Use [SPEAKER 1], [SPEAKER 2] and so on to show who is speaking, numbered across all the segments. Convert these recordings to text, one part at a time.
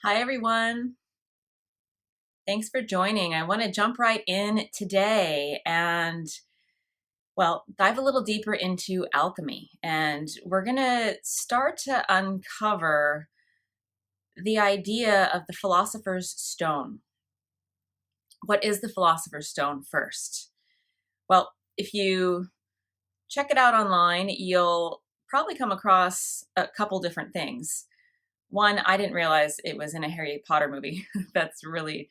[SPEAKER 1] Hi, everyone. Thanks for joining. I want to jump right in today and, dive a little deeper into alchemy. And we're going to start to uncover the idea of the Philosopher's Stone. What is the Philosopher's Stone first? Well, if you check it out online, you'll probably come across a couple different things. One, I didn't realize it was in a Harry Potter movie. That's really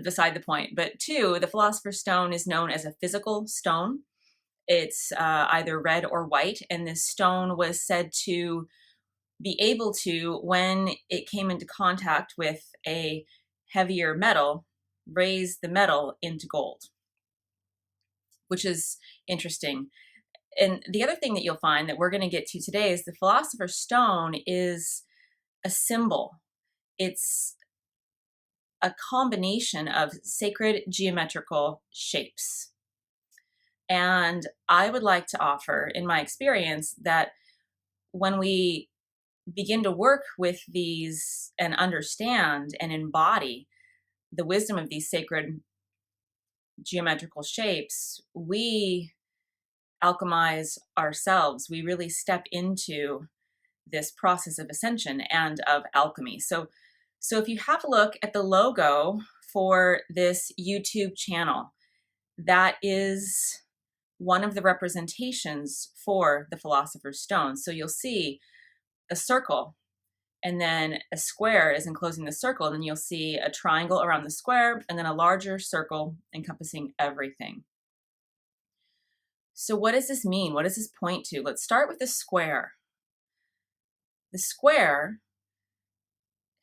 [SPEAKER 1] beside the point. But two, the Philosopher's Stone is known as a physical stone. It's either red or white, and this stone was said to be able to, when it came into contact with a heavier metal, raise the metal into gold, which is interesting. And the other thing that you'll find that we're going to get to today is the Philosopher's Stone is a symbol. It's a combination of sacred geometrical shapes. And I would like to offer, in my experience, that when we begin to work with these and understand and embody the wisdom of these sacred geometrical shapes, we alchemize ourselves. We really step into this process of ascension and of alchemy. So if you have a look at the logo for this YouTube channel, that is one of the representations for the Philosopher's Stone. So you'll see a circle, and then a square is enclosing the circle, and then you'll see a triangle around the square, and then a larger circle encompassing everything. So what does this mean? What does this point to? Let's start with the square. The square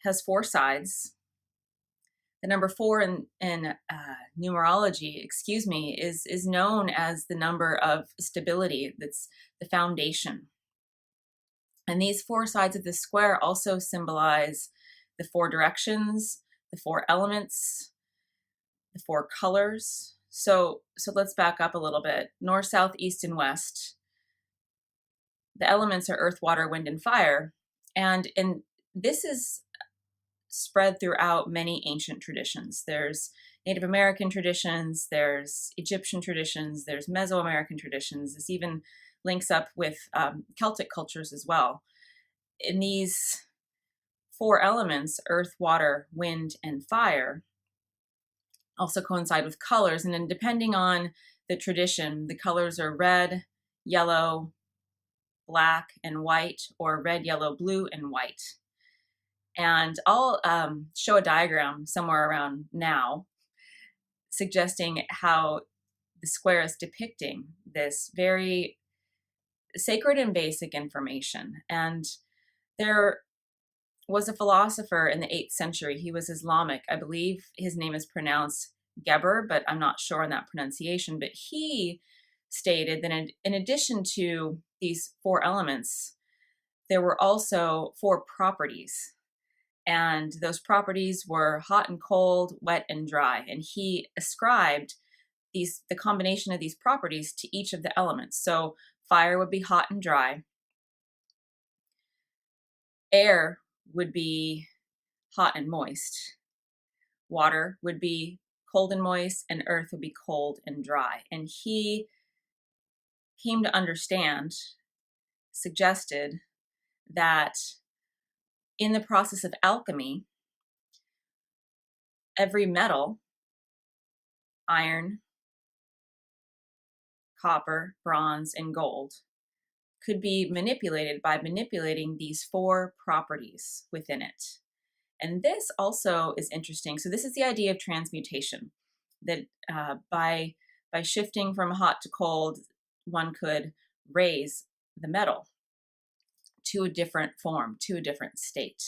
[SPEAKER 1] has four sides. The number four in numerology, is known as the number of stability. That's the foundation. And these four sides of the square also symbolize the four directions, the four elements, the four colors. So let's back up a little bit. North, south, east, and west. The elements are earth, water, wind, and fire. And this is spread throughout many ancient traditions. There's Native American traditions, there's Egyptian traditions, there's Mesoamerican traditions. This even links up with Celtic cultures as well. In these four elements, earth, water, wind, and fire, also coincide with colors. And then depending on the tradition, the colors are red, yellow, black, and white, or red, yellow, blue, and white. And I'll show a diagram somewhere around now suggesting how the square is depicting this very sacred and basic information. And there was a philosopher in the 8th century. He was Islamic. I believe his name is pronounced Geber, but I'm not sure on that pronunciation. But he stated that in addition to these four elements, there were also four properties. And those properties were hot and cold, wet and dry. And he ascribed the combination of these properties to each of the elements. So fire would be hot and dry. Air would be hot and moist. Water would be cold and moist, and earth would be cold and dry. And he came to understand, suggested that in the process of alchemy, every metal, iron, copper, bronze, and gold, could be manipulated by manipulating these four properties within it. And this also is interesting. So this is the idea of transmutation, that by shifting from hot to cold, one could raise the metal to a different form, to a different state.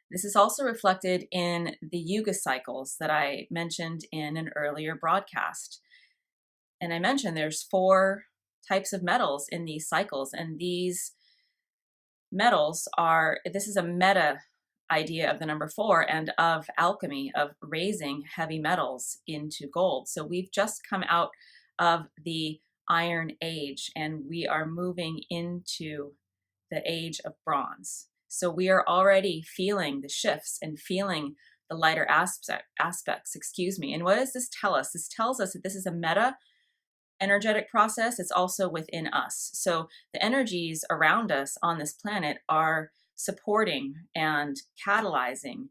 [SPEAKER 1] This is also reflected in the yuga cycles that I mentioned in an earlier broadcast. And I mentioned there's four types of metals in these cycles, and these metals this is a meta idea of the number four and of alchemy, of raising heavy metals into gold. So we've just come out of the Iron Age, and we are moving into the age of bronze. So we are already feeling the shifts and feeling the lighter aspects, excuse me. And what does this tell us? This tells us that this is a meta energetic process. It's also within us. So the energies around us on this planet are supporting and catalyzing,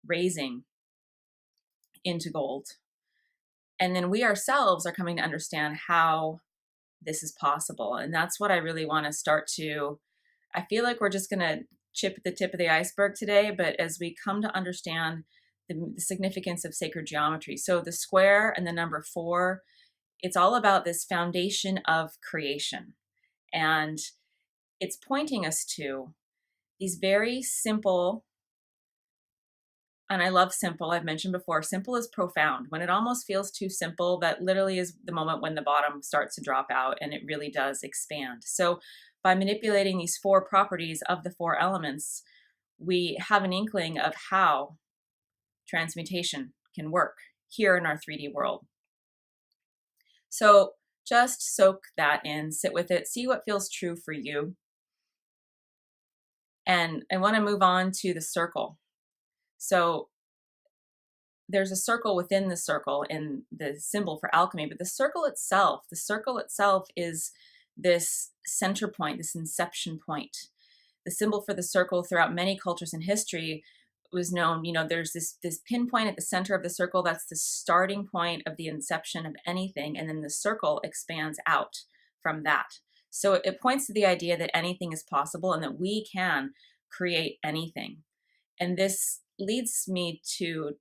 [SPEAKER 1] raising into gold. And then we ourselves are coming to understand how this is possible. And that's what I really want to start to, I feel like we're just going to chip the tip of the iceberg today, but as we come to understand the significance of sacred geometry. So the square and the number 4, it's all about this foundation of creation. And it's pointing us to these very simple, and I love simple, I've mentioned before, simple is profound. When it almost feels too simple, that literally is the moment when the bottom starts to drop out and it really does expand. So by manipulating these 4 properties of the 4 elements, we have an inkling of how transmutation can work here in our 3D world. So just soak that in, sit with it, see what feels true for you. And I want to move on to the circle. So there's a circle within the circle in the symbol for alchemy, but the circle itself is this center point, this inception point. The symbol for the circle throughout many cultures in history was known, there's this pinpoint at the center of the circle. That's the starting point of the inception of anything. And then the circle expands out from that. So it points to the idea that anything is possible and that we can create anything. And this leads me to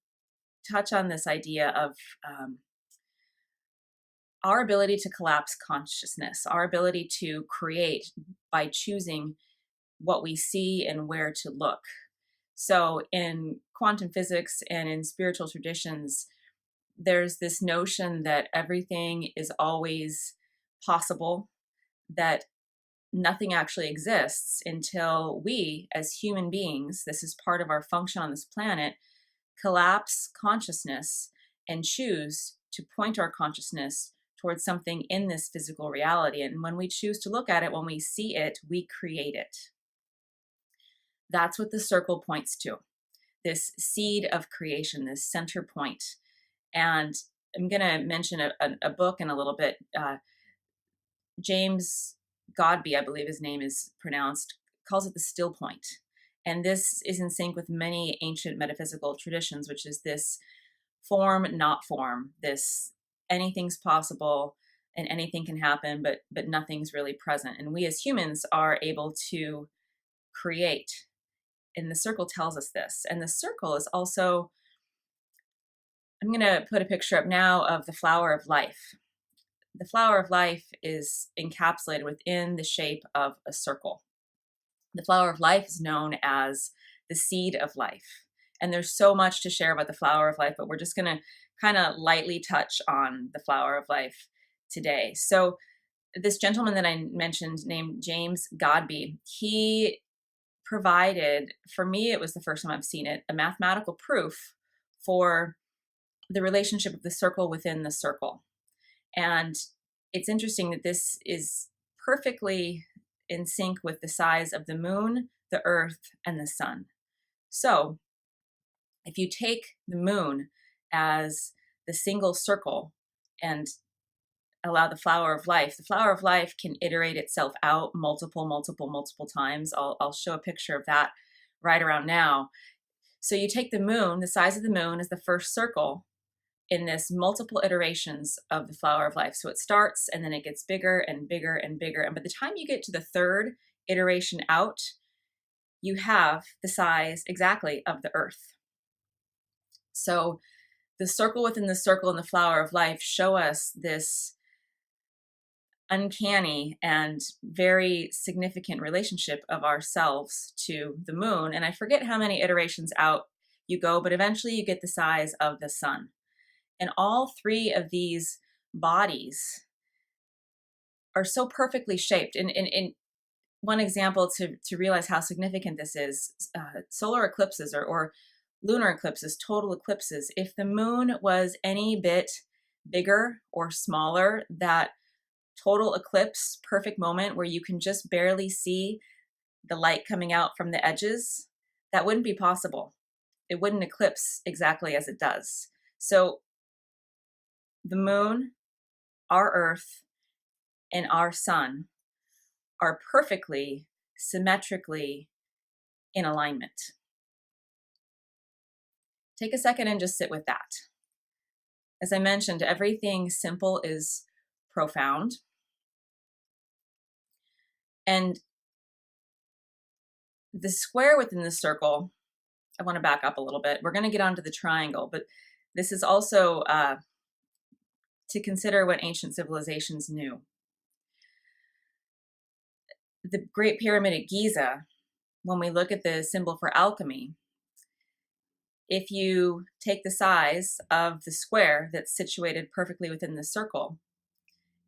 [SPEAKER 1] touch on this idea of our ability to collapse consciousness, our ability to create by choosing what we see and where to look. So in quantum physics and in spiritual traditions, there's this notion that everything is always possible, that nothing actually exists until we, as human beings, this is part of our function on this planet, collapse consciousness and choose to point our consciousness towards something in this physical reality. And when we choose to look at it, when we see it, we create it. That's what the circle points to, this seed of creation, this center point. And I'm going to mention a book in a little bit. James Godby, I believe his name is pronounced, calls it the still point. And this is in sync with many ancient metaphysical traditions, which is this form, not form, this anything's possible and anything can happen, but nothing's really present. And we as humans are able to create. And the circle tells us this. And the circle is also, I'm going to put a picture up now of the flower of life. The flower of life is encapsulated within the shape of a circle. The flower of life is known as the seed of life. And there's so much to share about the flower of life, but we're just going to kind of lightly touch on the flower of life today. So this gentleman that I mentioned named James Godby, he provided, for me, it was the first time I've seen it, a mathematical proof for the relationship of the circle within the circle. And it's interesting that this is perfectly in sync with the size of the moon, the earth, and the sun. So if you take the moon as the single circle and allow the flower of life can iterate itself out multiple times. I'll show a picture of that right around now. So you take the moon, the size of the moon is the first circle in this multiple iterations of the flower of life. So it starts and then it gets bigger and bigger and bigger. And by the time you get to the third iteration out, you have the size exactly of the earth. So the circle within the circle and the flower of life show us this uncanny and very significant relationship of ourselves to the moon. And I forget how many iterations out you go, but eventually you get the size of the sun. And all 3 of these bodies are so perfectly shaped. And one example to realize how significant this is, solar eclipses or lunar eclipses, total eclipses. If the moon was any bit bigger or smaller, that total eclipse perfect moment where you can just barely see the light coming out from the edges, that wouldn't be possible. It wouldn't eclipse exactly as it does. So the moon, our Earth, and our sun are perfectly, symmetrically in alignment. Take a second and just sit with that. As I mentioned, everything simple is profound. And the square within the circle, I want to back up a little bit. We're going to get onto the triangle, but this is also to consider what ancient civilizations knew. The Great Pyramid at Giza, when we look at the symbol for alchemy, if you take the size of the square that's situated perfectly within the circle,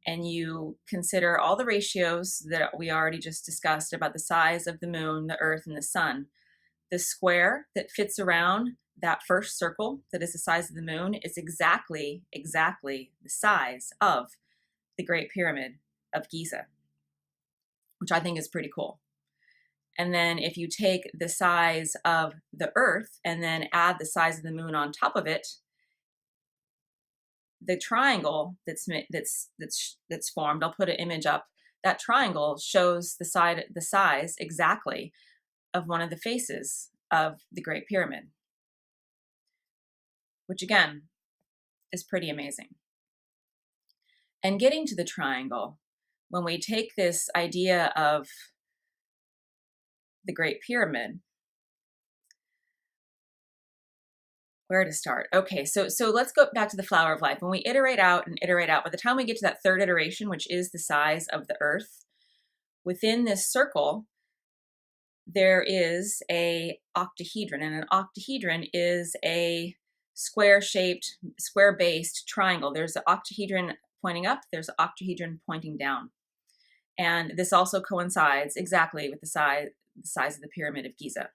[SPEAKER 1] and you consider all the ratios that we already just discussed about the size of the moon, the earth, and the sun, the square that fits around that first circle that is the size of the moon is exactly the size of the Great Pyramid of Giza, which I think is pretty cool. And then if you take the size of the earth and then add the size of the moon on top of it, the triangle that's formed, I'll put an image up, that triangle shows the size exactly of one of the faces of the Great Pyramid, which again is pretty amazing. And getting to the triangle, when we take this idea of the Great Pyramid, where to start? Okay, so let's go back to the flower of life. When we iterate out and iterate out, by the time we get to that third iteration, which is the size of the earth, within this circle, there is a octahedron, and an octahedron is a square-shaped, square-based triangle. There's an octahedron pointing up, there's an octahedron pointing down. And this also coincides exactly with the size of the Pyramid of Giza.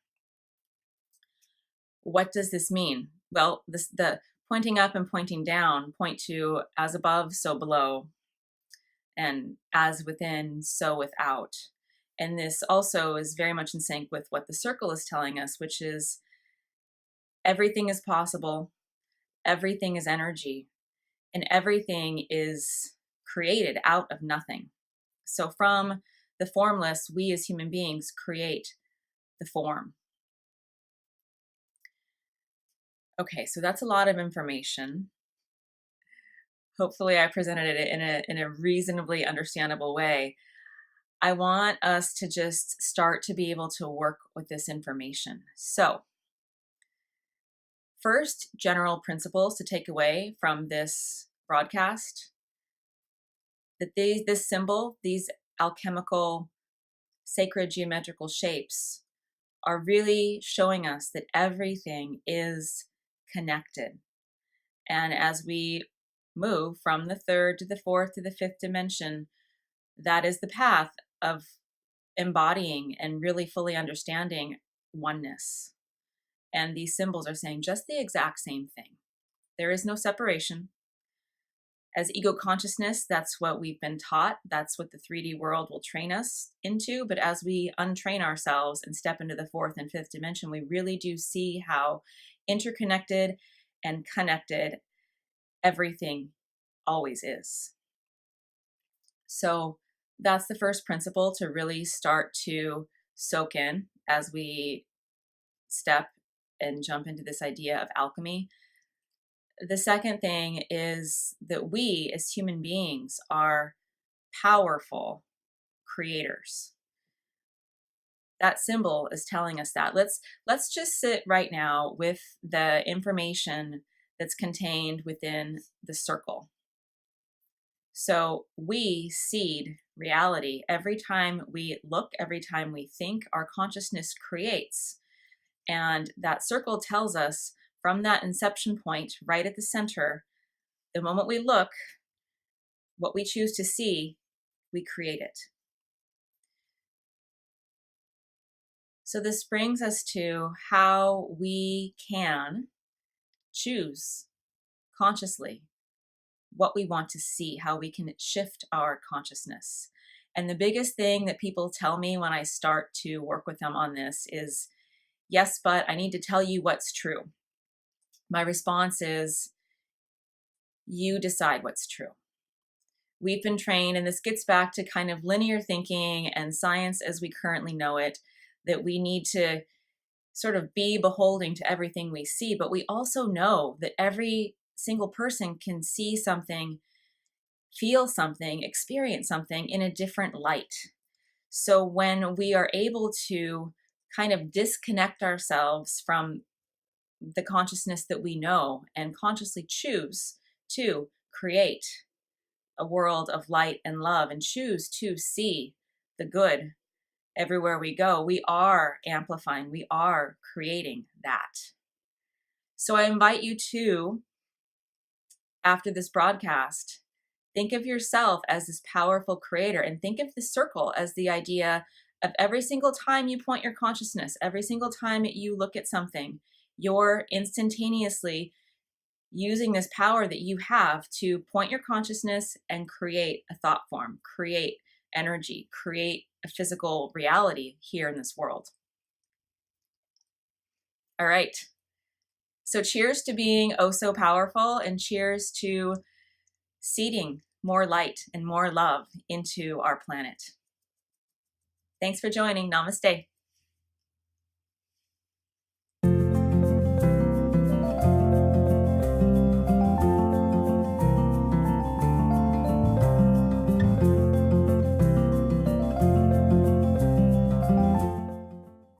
[SPEAKER 1] What does this mean? Well, the pointing up and pointing down point to as above, so below, and as within, so without. And this also is very much in sync with what the circle is telling us, which is everything is possible, everything is energy, and everything is created out of nothing. So from the formless, we as human beings create the form. Okay, so that's a lot of information. Hopefully I presented it in a reasonably understandable way. I want us to just start to be able to work with this information. So first, general principles to take away from this broadcast, that this symbol, these alchemical sacred geometrical shapes are really showing us that everything is connected. And as we move from the third to the fourth to the fifth dimension, that is the path of embodying and really fully understanding oneness. And these symbols are saying just the exact same thing. There is no separation. As ego consciousness, that's what we've been taught. That's what the 3D world will train us into. But as we untrain ourselves and step into the fourth and fifth dimension, we really do see how interconnected and connected everything always is. So that's the first principle to really start to soak in as we step and jump into this idea of alchemy. The second thing is that we as human beings are powerful creators. That symbol is telling us that. Let's just sit right now with the information that's contained within the circle. So we seed reality. Every time we look, every time we think, our consciousness creates. And that circle tells us from that inception point, right at the center, the moment we look, what we choose to see, we create it. So this brings us to how we can choose consciously what we want to see, how we can shift our consciousness. And the biggest thing that people tell me when I start to work with them on this is, yes, but I need to tell you what's true. My response is, you decide what's true. We've been trained, and this gets back to kind of linear thinking and science as we currently know it, that we need to sort of be beholding to everything we see. But we also know that every single person can see something, feel something, experience something in a different light. So when we are able to kind of disconnect ourselves from the consciousness that we know and consciously choose to create a world of light and love and choose to see the good everywhere we go, we are amplifying, we are creating that. So I invite you to, after this broadcast, think of yourself as this powerful creator, and think of the circle as the idea of every single time you point your consciousness, every single time you look at something, you're instantaneously using this power that you have to point your consciousness and create a thought form, create energy, create a physical reality here in this world. All right. So cheers to being oh so powerful, and cheers to seeding more light and more love into our planet. Thanks for joining. Namaste.